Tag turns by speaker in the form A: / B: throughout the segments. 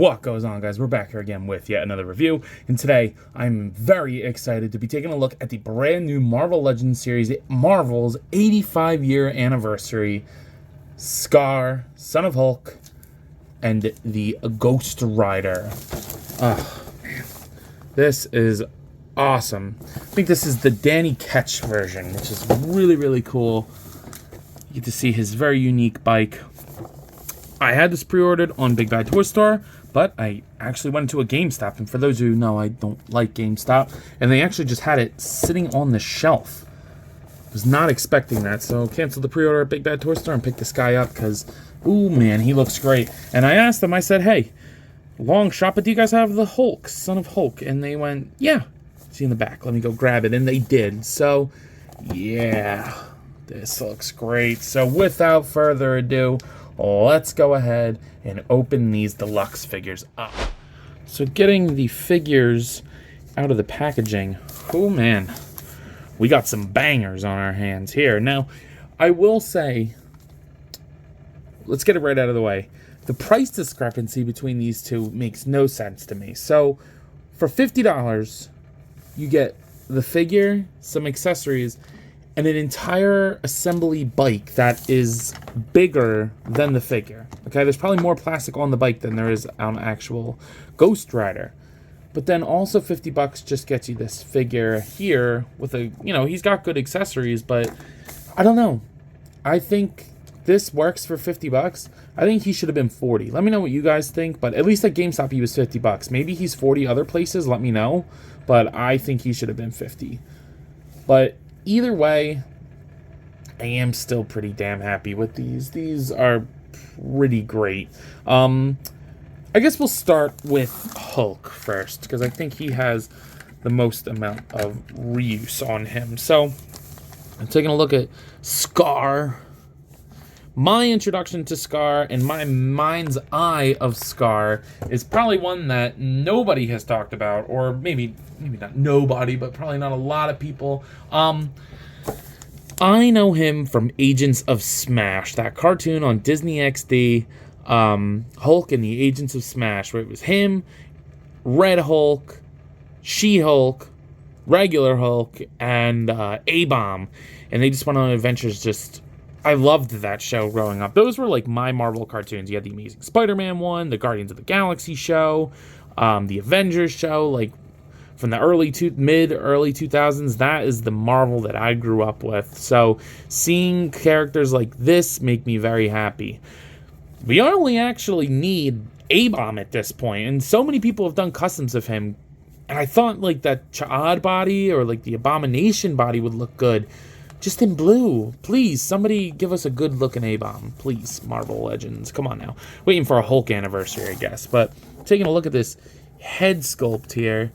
A: What goes on, guys? We're back here again with yet another review, and today I'm very excited to be taking a look at the brand new Marvel Legends series, Marvel's 85-year anniversary, Skaar, Son of Hulk, and the Ghostrider. Oh, man. This is awesome. I think this is the Danny Ketch version, which is really, really cool. You get to see his very unique bike. I had this pre-ordered on Big Bad Toy Store, but I actually went to a GameStop, and for those of you who know, I don't like GameStop, and they actually just had it sitting on the shelf. Was not expecting that, so canceled the pre-order at Big Bad Toy Store and picked this guy up because, ooh man, he looks great. And I asked them, I said, hey, long shot, but do you guys have the Hulk, Son of Hulk? And they went, yeah, see in the back, let me go grab it, and they did. So, yeah, this looks great. So without further ado, let's go ahead and open these deluxe figures up. So getting the figures out of the packaging, oh man, we got some bangers on our hands here. Now, I will say, let's get it right out of the way. The price discrepancy between these two makes no sense to me. So for $50, you get the figure, some accessories, and an entire assembly bike that is bigger than the figure. Okay, there's probably more plastic on the bike than there is on actual Ghostrider. But then also $50 just gets you this figure here with a, you know, he's got good accessories, but I don't know. I think this works for $50. I think he should have been 40. Let me know what you guys think, but at least at GameStop he was $50. Maybe he's 40 other places, let me know, but I think he should have been 50. But either way, I am still pretty damn happy with these. These are pretty great. I guess we'll start with Hulk first, because I think he has the most amount of reuse on him. So, I'm taking a look at Skaar. My introduction to Skaar and my mind's eye of Skaar is probably one that nobody has talked about, or maybe not nobody, but probably not a lot of people. I know him from Agents of Smash, that cartoon on Disney XD, Hulk and the Agents of Smash, where it was him, Red Hulk, She-Hulk, regular Hulk, and A-Bomb, and they just went on adventures. I loved that show growing up. Those were like my Marvel cartoons. You had the Amazing Spider-Man one, the Guardians of the Galaxy show, the Avengers show, like from the mid-early 2000s. That is the Marvel that I grew up with. So seeing characters like this make me very happy. We only actually need A-Bomb at this point, and so many people have done customs of him. And I thought like that Cha'ad body or like the Abomination body would look good. Just in blue. Please, somebody give us a good looking A-Bomb. Please, Marvel Legends. Come on now. Waiting for a Hulk anniversary, I guess. But taking a look at this head sculpt here.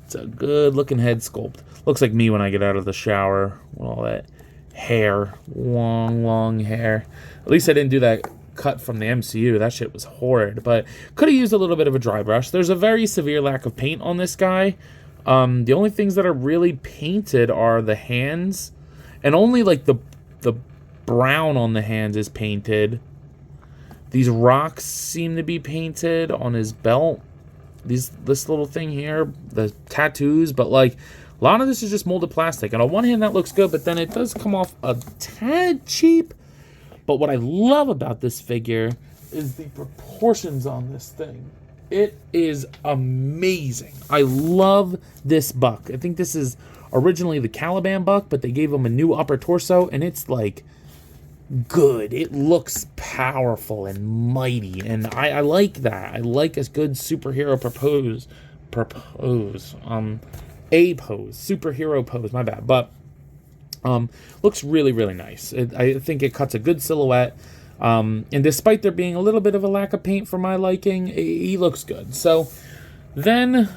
A: It's a good looking head sculpt. Looks like me when I get out of the shower with all that hair. Long hair. At least I didn't do that cut from the MCU. That shit was horrid. But could have used a little bit of a dry brush. There's a very severe lack of paint on this guy. The only things that are really painted are the hands. And only like the brown on the hands is painted. These rocks seem to be painted on his belt. This little thing here, the tattoos, but like a lot of this is just molded plastic. And on one hand that looks good, but then it does come off a tad cheap. But what I love about this figure is the proportions on this thing. It is amazing. I love this buck. I think this is originally the Caliban buck, but they gave him a new upper torso, and it's like good. It looks powerful and mighty, and I like that. I like a good superhero superhero pose, my bad, but looks really, really nice. I think it cuts a good silhouette, and despite there being a little bit of a lack of paint for my liking, he looks good. So then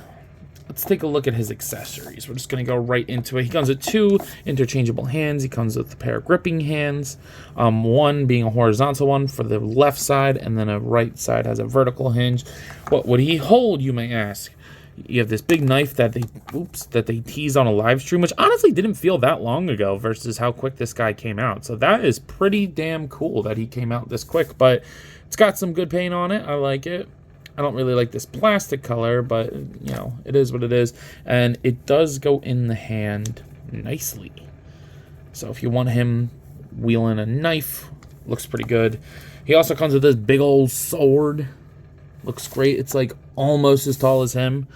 A: let's take a look at his accessories. We're just going to go right into it. He comes with 2 interchangeable hands. He comes with a pair of gripping hands, one being a horizontal one for the left side, and then a right side has a vertical hinge. What would he hold, you may ask? You have this big knife that they teased on a live stream, which honestly didn't feel that long ago versus how quick this guy came out. So that is pretty damn cool that he came out this quick, but it's got some good paint on it. I like it. I don't really like this plastic color, but, you know, it is what it is. And it does go in the hand nicely. So if you want him wielding a knife, looks pretty good. He also comes with this big old sword. Looks great. It's like almost as tall as him.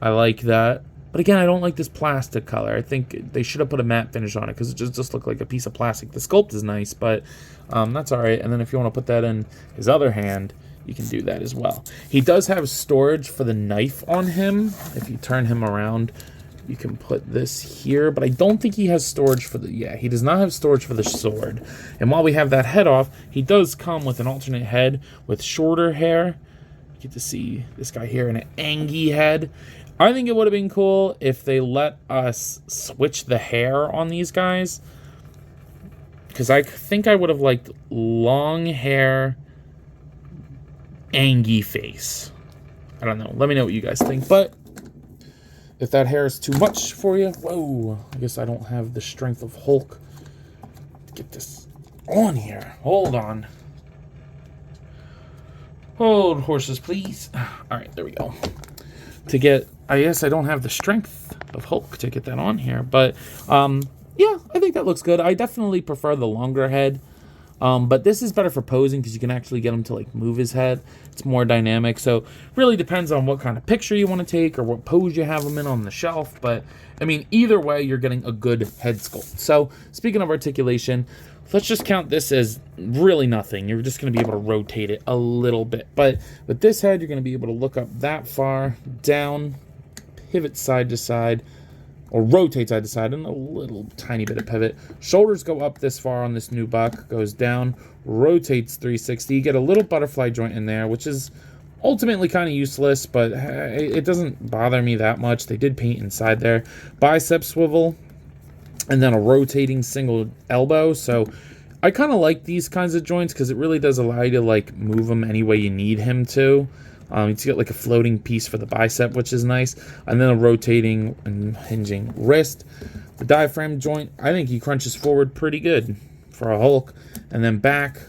A: I like that. But again, I don't like this plastic color. I think they should have put a matte finish on it because it just looked like a piece of plastic. The sculpt is nice, but that's all right. And then if you want to put that in his other hand, you can do that as well. He does have storage for the knife on him. If you turn him around, you can put this here, but I don't think he has storage for the, yeah, he does not have storage for the sword. And while we have that head off, he does come with an alternate head with shorter hair. You get to see this guy here in an angy head. I think it would have been cool if they let us switch the hair on these guys, because I think I would have liked long hair, angy face. I don't know. Let me know what you guys think, but if that hair is too much for you, whoa, I guess I don't have the strength of Hulk to get this on here. Hold on. Hold horses, please. All right, there we go. To get, I guess I don't have the strength of Hulk to get that on here, but yeah, I think that looks good. I definitely prefer the longer head, but this is better for posing because you can actually get him to like move his head. It's more dynamic, so really depends on what kind of picture you want to take or what pose you have him in on the shelf. But I mean, either way, you're getting a good head sculpt. So speaking of articulation, let's just count this as really nothing. You're just going to be able to rotate it a little bit. But with this head, you're going to be able to look up that far, down, pivot side to side, or rotate side to side, and a little tiny bit of pivot. Shoulders go up this far on this new buck, goes down, rotates 360. You get a little butterfly joint in there, which is ultimately kind of useless, but it doesn't bother me that much. They did paint inside there. Bicep swivel, and then a rotating single elbow. So I kind of like these kinds of joints because it really does allow you to like move him any way you need him to. You get like a floating piece for the bicep, which is nice, and then a rotating and hinging wrist. The diaphragm joint, I think he crunches forward pretty good for a Hulk, and then back,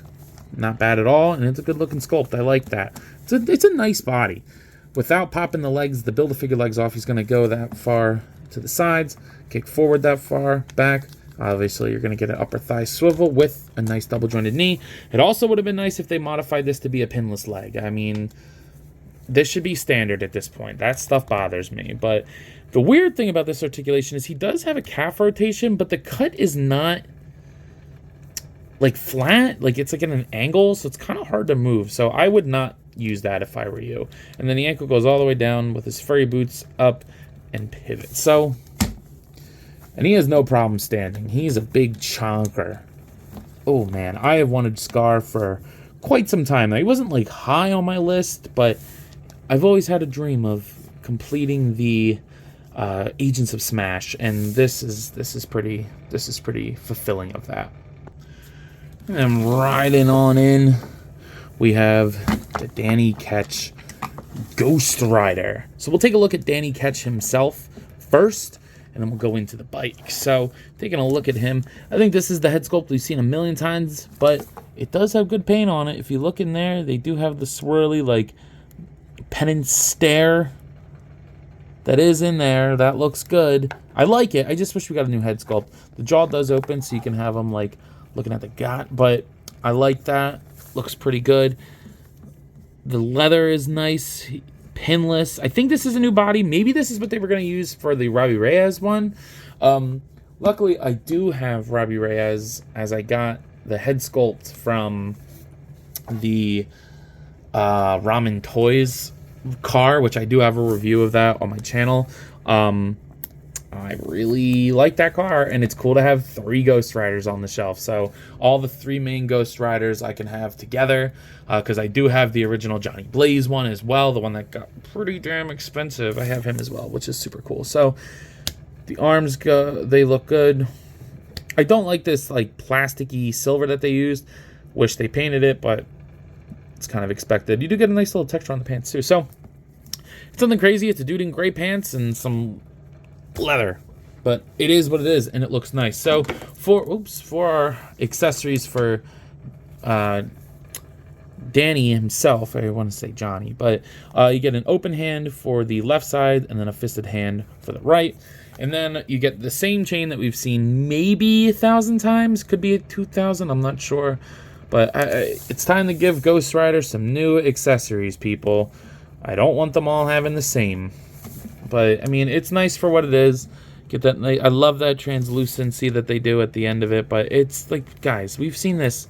A: not bad at all, and it's a good looking sculpt. I like that. It's a nice body. Without popping the legs, the Build-A-Figure legs off, he's going to go that far to the sides, kick forward that far, back. Obviously, you're going to get an upper thigh swivel with a nice double jointed knee. It also would have been nice if they modified this to be a pinless leg. I mean, this should be standard at this point. That stuff bothers me. But the weird thing about this articulation is he does have a calf rotation, but the cut is not like flat. Like it's like at an angle, so it's kind of hard to move. So I would not use that if I were you. And then the ankle goes all the way down with his furry boots up and pivot. So, and he has no problem standing. He's a big chonker. Oh man, I have wanted Skaar for quite some time. Now, he wasn't like high on my list, but I've always had a dream of completing the Agents of Smash, and this is pretty fulfilling of that. And riding on in, we have the Danny Ketch Ghostrider. So we'll take a look at Danny Ketch himself first, and then we'll go into the bike. So taking a look at him, I think this is the head sculpt we've seen a million times, but it does have good paint on it. If you look in there, they do have the swirly like penance stare that is in there. That looks good. I like it. I just wish we got a new head sculpt. The jaw does open so you can have him like looking at the gut, but I like that. Looks pretty good. The leather is nice, pinless. I think this is a new body. Maybe this is what they were going to use for the Robbie Reyes one. Luckily, I do have Robbie Reyes, as I got the head sculpt from the Ramen Toys car, which I do have a review of that on my channel. I really like that car, and it's cool to have 3 Ghostriders on the shelf. So all the 3 main Ghostriders I can have together, because I do have the original Johnny Blaze one as well, the one that got pretty damn expensive. I have him as well, which is super cool. So the arms they look good. I don't like this like plasticky silver that they used. Wish they painted it, but it's kind of expected. You do get a nice little texture on the pants too. So it's nothing crazy. It's a dude in gray pants and some leather, but it is what it is, and it looks nice. So for our accessories for Danny himself, I want to say Johnny, but you get an open hand for the left side and then a fisted hand for the right. And then you get the same chain that we've seen maybe 1,000 times, could be 2,000, I'm not sure. But it's time to give Ghostrider some new accessories, people. I don't want them all having the same. But, I mean, it's nice for what it is. Get that. I love that translucency that they do at the end of it. But it's like, guys, we've seen this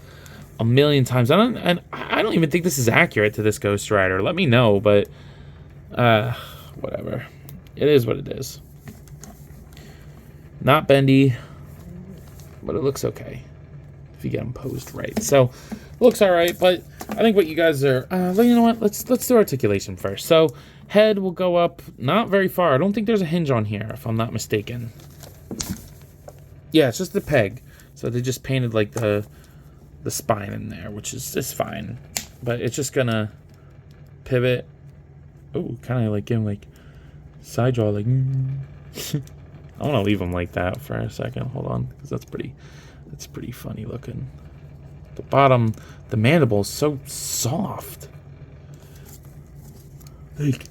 A: a million times. I don't even think this is accurate to this Ghostrider. Let me know, but whatever. It is what it is. Not bendy, but it looks okay if you get them posed right. So it looks all right, but I think what you guys are, you know what? Let's do articulation first. So head will go up not very far. I don't think there's a hinge on here, if I'm not mistaken. Yeah, it's just the peg. So they just painted like the spine in there, which is just fine. But it's just gonna pivot. Oh, kind of like him, like side jaw, like. I want to leave him like that for a second. Hold on, because that's pretty funny looking. The bottom, the mandible is so soft. Like,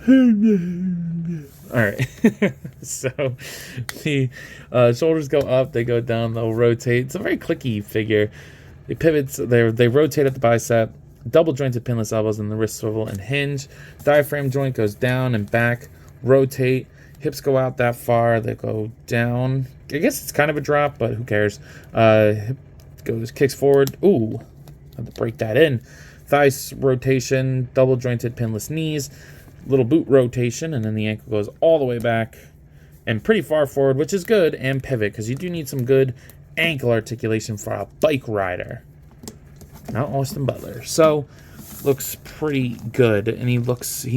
A: all right. So the shoulders go up, they go down, they'll rotate. It's a very clicky figure. They pivot, they rotate at the bicep. Double jointed pinless elbows in the wrist swivel and hinge. Diaphragm joint goes down and back. Rotate. Hips go out that far. They go down. I guess it's kind of a drop, but who cares? Hip kicks forward. Ooh, I have to break that in. Thighs rotation, double jointed pinless knees, little boot rotation, and then the ankle goes all the way back and pretty far forward, which is good, and pivot, because you do need some good ankle articulation for a bike rider. Not Austin Butler. So, looks pretty good, and he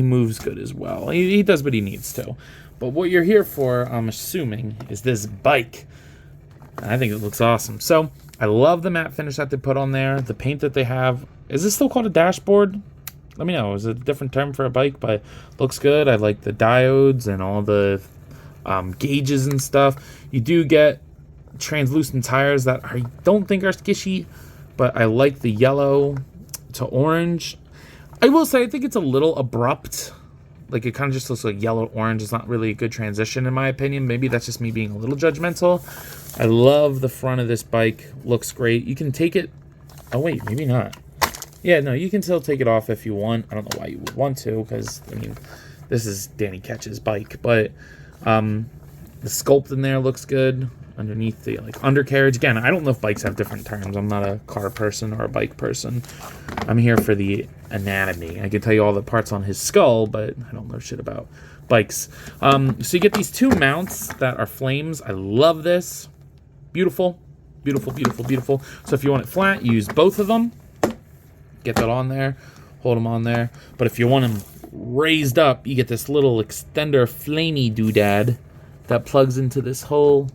A: moves good as well. He does what he needs to. But what you're here for, I'm assuming, is this bike. I think it looks awesome. So, I love the matte finish that they put on there. The paint that they have. Is this still called a dashboard? Let me know. Is it a different term for a bike? But looks good. I like the diodes and all the gauges and stuff. You do get translucent tires that I don't think are skishy, but I like the yellow to orange. I will say I think it's a little abrupt. Like, it kind of just looks like yellow-orange. It's not really a good transition, in my opinion. Maybe that's just me being a little judgmental. I love the front of this bike. Looks great. You can take it... Oh, wait, maybe not. Yeah, no, you can still take it off if you want. I don't know why you would want to, because, I mean, this is Danny Ketch's bike. But the sculpt in there looks good. Underneath the, like, undercarriage. Again, I don't know if bikes have different terms. I'm not a car person or a bike person. I'm here for the anatomy. I can tell you all the parts on his skull, but I don't know shit about bikes. So you get these two mounts that are flames. I love this. Beautiful. Beautiful, beautiful, beautiful. So if you want it flat, you use both of them. Get that on there. Hold them on there. But if you want them raised up, you get this little extender flamey doodad that plugs into this hole.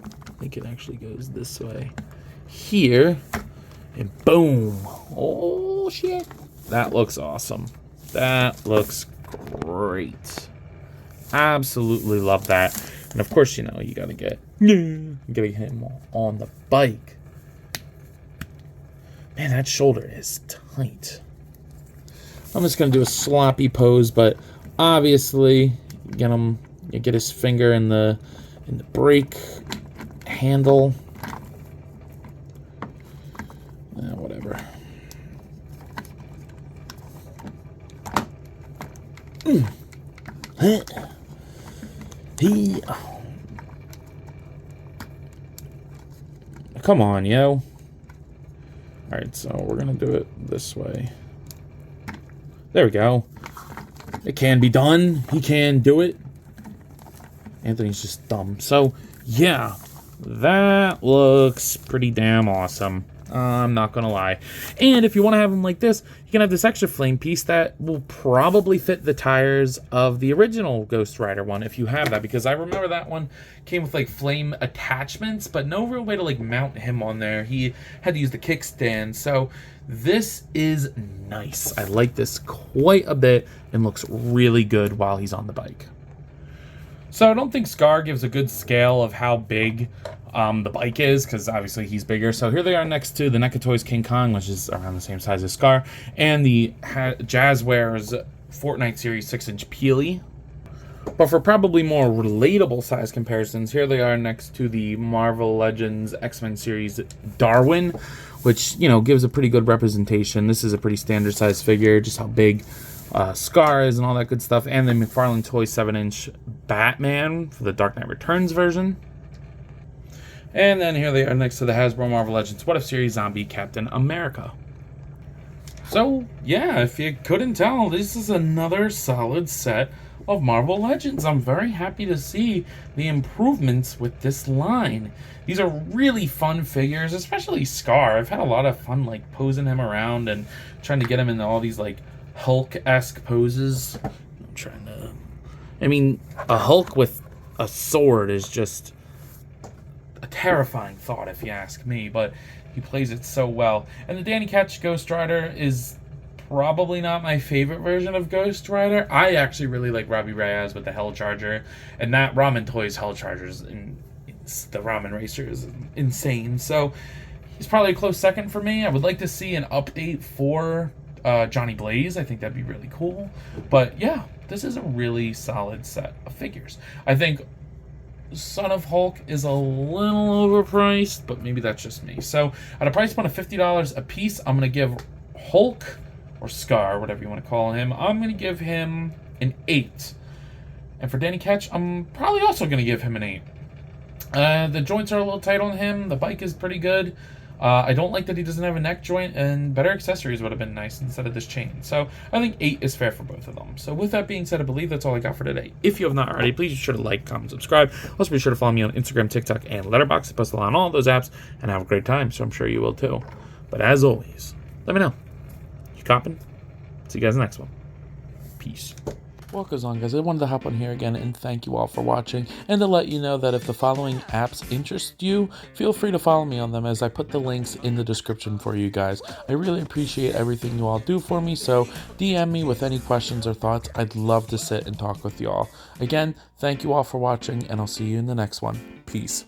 A: I think it actually goes this way. Here. And boom. Oh, shit. That looks awesome. That looks great. Absolutely love that. And of course, you know, you gotta get him on the bike. Man, that shoulder is tight. I'm just gonna do a sloppy pose, but obviously, you get his finger in the brake handle. Whatever. Come on, yo. Alright, so we're gonna do it this way. There we go. It can be done. He can do it. Anthony's just dumb. So, yeah. That looks pretty damn awesome. I'm not gonna lie. And if you want to have them like this, you can have this extra flame piece that will probably fit the tires of the original Ghostrider one, if you have that, because I remember that one came with like flame attachments, but no real way to like mount him on there. He had to use the kickstand. So this is nice. I like this quite a bit and looks really good while he's on the bike. So I don't think Skaar gives a good scale of how big the bike is, because obviously he's bigger. So here they are next to the NECA Toys King Kong, which is around the same size as Skaar, and the Jazzwares Fortnite Series 6-inch Peely. But for probably more relatable size comparisons, here they are next to the Marvel Legends X-Men series Darwin, which, you know, gives a pretty good representation. This is a pretty standard size figure, just how big Skaar is and all that good stuff. And the McFarlane Toys 7-inch Batman for the Dark Knight Returns version. And then here they are next to the Hasbro Marvel Legends What If Series Zombie Captain America. So, yeah, if you couldn't tell, this is another solid set of Marvel Legends. I'm very happy to see the improvements with this line. These are really fun figures, especially Skaar. I've had a lot of fun like posing him around and trying to get him into all these like Hulk-esque poses. I mean, a Hulk with a sword is just a terrifying thought if you ask me, but he plays it so well. And the Danny Ketch Ghostrider is probably not my favorite version of Ghostrider. I actually really like Robbie Reyes with the Hell Charger, and that Ramen Toys Hell Chargers and the Ramen Racer is insane. So he's probably a close second for me. I would like to see an update for Johnny Blaze. I think that'd be really cool. But yeah, this is a really solid set of figures. I think Son of Hulk is a little overpriced, but maybe that's just me. So at a price point of $50 a piece, I'm going to give Hulk, or Skaar, whatever you want to call him, I'm going to give him an 8. And for Danny Ketch, I'm probably also going to give him an 8. The joints are a little tight on him. The bike is pretty good. I don't like that he doesn't have a neck joint, and better accessories would have been nice instead of this chain. So I think 8 is fair for both of them. So with that being said, I believe that's all I got for today. If you have not already, please be sure to like, comment, subscribe. Also be sure to follow me on Instagram, TikTok, and Letterboxd. I post a lot on all of those apps, and have a great time, so I'm sure you will too. But as always, let me know. You coppin'? See you guys in the next one. Peace. What goes on, guys? I wanted to hop on here again and thank you all for watching, and to let you know that if the following apps interest you, feel free to follow me on them, as I put the links in the description for you guys. I really appreciate everything you all do for me, so DM me with any questions or thoughts. I'd love to sit and talk with you all. Again, thank you all for watching, and I'll see you in the next one. Peace.